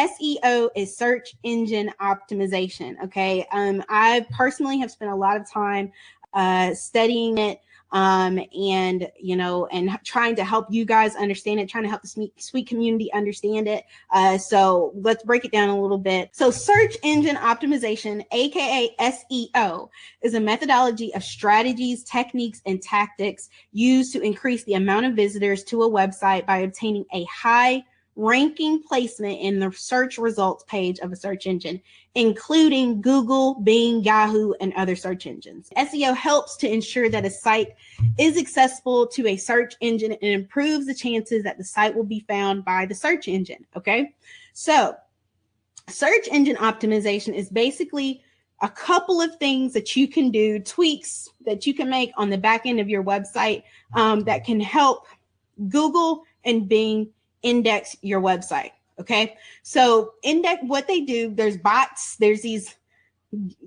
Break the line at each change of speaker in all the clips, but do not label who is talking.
SEO is search engine optimization. Okay. I personally have spent a lot of time studying it, and trying to help you guys understand it, trying to help the sweet community understand it. So let's break it down a little bit. So search engine optimization, aka SEO, is a methodology of strategies, techniques, and tactics used to increase the amount of visitors to a website by obtaining a high ranking placement in the search results page of a search engine, including Google, Bing, Yahoo, and other search engines. SEO helps to ensure that a site is accessible to a search engine and improves the chances that the site will be found by the search engine. Okay, so search engine optimization is basically a couple of things that you can do, tweaks that you can make on the back end of your website that can help Google and Bing index your website. Okay, so index, what they do, there's bots, there's these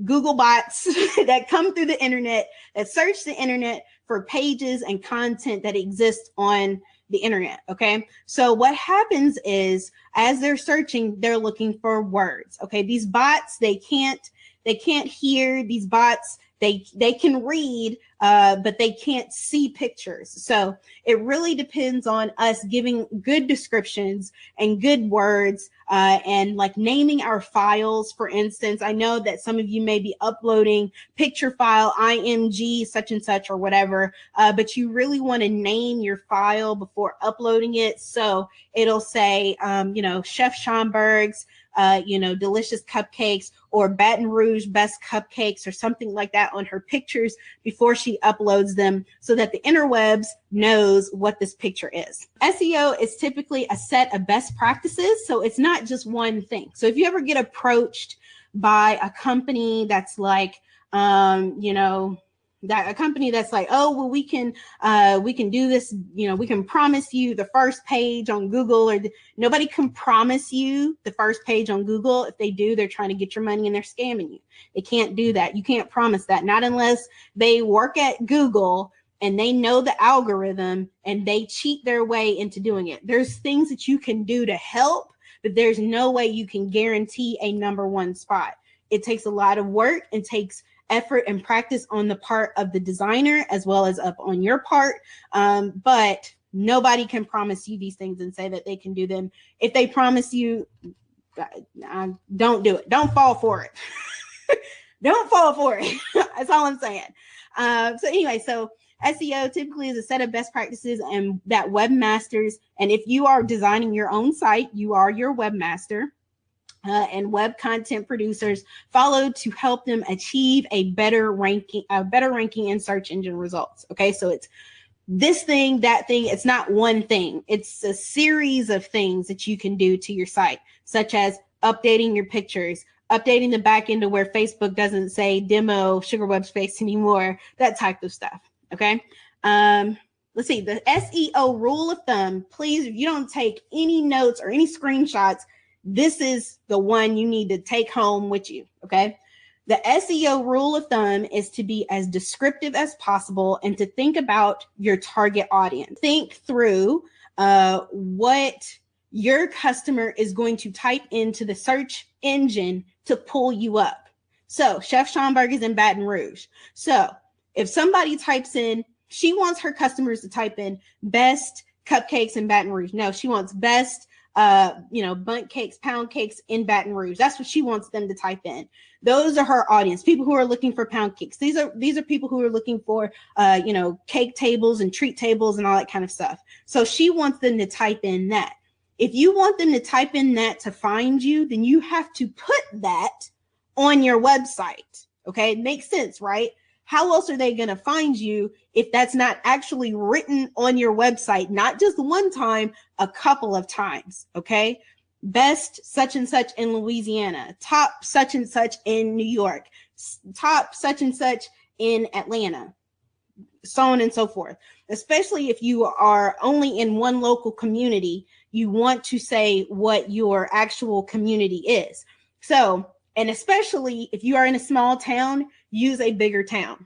Google bots that come through the internet, that search the internet for pages and content that exists on the internet. Okay, so what happens is, as they're searching, they're looking for words. Okay, these bots, they can't hear. These bots, they can read, but they can't see pictures. So it really depends on us giving good descriptions and good words, and like naming our files. For instance, I know that some of you may be uploading picture file, IMG, such and such, or whatever, but you really want to name your file before uploading it. So it'll say, Chef Schomburg's, delicious cupcakes, or Baton Rouge best cupcakes, or something like that on her pictures before she uploads them, so that the interwebs knows what this picture is. SEO is typically a set of best practices, so it's not just one thing. So if you ever get approached by a company that's like, that a company that's like, oh, well, we can do this, we can promise you the first page on Google, or nobody can promise you the first page on Google. If they do, they're trying to get your money and they're scamming you. They can't do that. You can't promise that, not unless they work at Google and they know the algorithm and they cheat their way into doing it. There's things that you can do to help, but there's no way you can guarantee a number one spot. It takes a lot of work and takes effort and practice on the part of the designer as well as up on your part. But nobody can promise you these things and say that they can do them. If they promise you, don't do it. Don't fall for it. Don't fall for it. That's all I'm saying. So anyway, so SEO typically is a set of best practices and that webmasters, and if you are designing your own site, you are your webmaster. And web content producers follow to help them achieve a better ranking in search engine results. Okay, so it's this thing, that thing. It's not one thing. It's a series of things that you can do to your site, such as updating your pictures, updating the back end to where Facebook doesn't say demo Sugarwebspace anymore, that type of stuff. Okay. Let's see, the SEO rule of thumb. Please, if you don't take any notes or any screenshots, this is the one you need to take home with you, okay? The SEO rule of thumb is to be as descriptive as possible and to think about your target audience. Think through what your customer is going to type into the search engine to pull you up. So Chef Schomburg is in Baton Rouge. So if somebody types in, she wants her customers to type in best cupcakes in Baton Rouge. No, she wants best bundt cakes, pound cakes in Baton Rouge. That's what she wants them to type in. Those are her audience, people who are looking for pound cakes. These are people who are looking for, cake tables and treat tables and all that kind of stuff. So she wants them to type in that. If you want them to type in that to find you, then you have to put that on your website. Okay. It makes sense, right? How else are they going to find you if that's not actually written on your website? Not just one time, a couple of times. Okay. Best such and such in Louisiana, top such and such in New York, top such and such in Atlanta, so on and so forth. Especially if you are only in one local community, you want to say what your actual community is. So, and especially if you are in a small town, use a bigger town.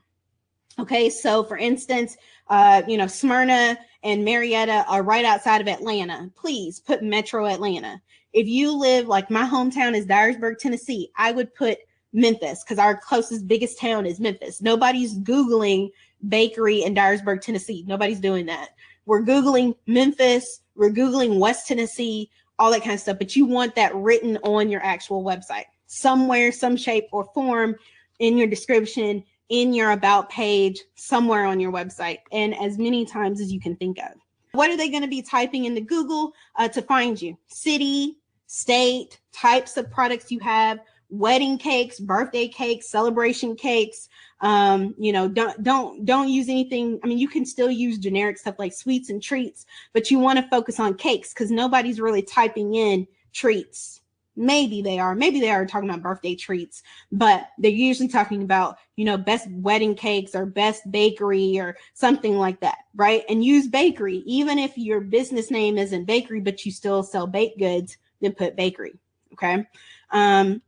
Okay, so for instance, Smyrna and Marietta are right outside of Atlanta. Please put Metro Atlanta. if you live, like my hometown is Dyersburg, Tennessee, I would put Memphis because our closest, biggest town is Memphis. Nobody's Googling bakery in Dyersburg, Tennessee. Nobody's doing that. We're Googling Memphis, we're Googling West Tennessee, all that kind of stuff. But you want that written on your actual website somewhere, some shape or form, in your description, in your about page, somewhere on your website, and as many times as you can think of. What are they going to be typing into Google to find you? City, state, types of products you have, wedding cakes, birthday cakes, celebration cakes. You know, don't use anything. I mean, you can still use generic stuff like sweets and treats, but you want to focus on cakes because nobody's really typing in treats. Maybe they are talking about birthday treats, but they're usually talking about, you know, best wedding cakes or best bakery or something like that, right? And use bakery. Even if your business name isn't bakery, but you still sell baked goods, then put bakery, okay? And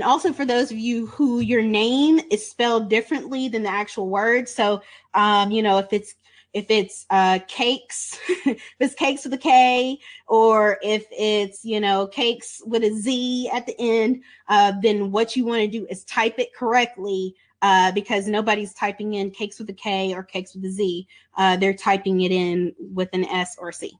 also for those of you who your name is spelled differently than the actual word. So, you know, if it's cakes, if it's cakes with a K, or if it's, you know, cakes with a Z at the end, then what you want to do is type it correctly, because nobody's typing in cakes with a K or cakes with a Z. They're typing it in with an S or C.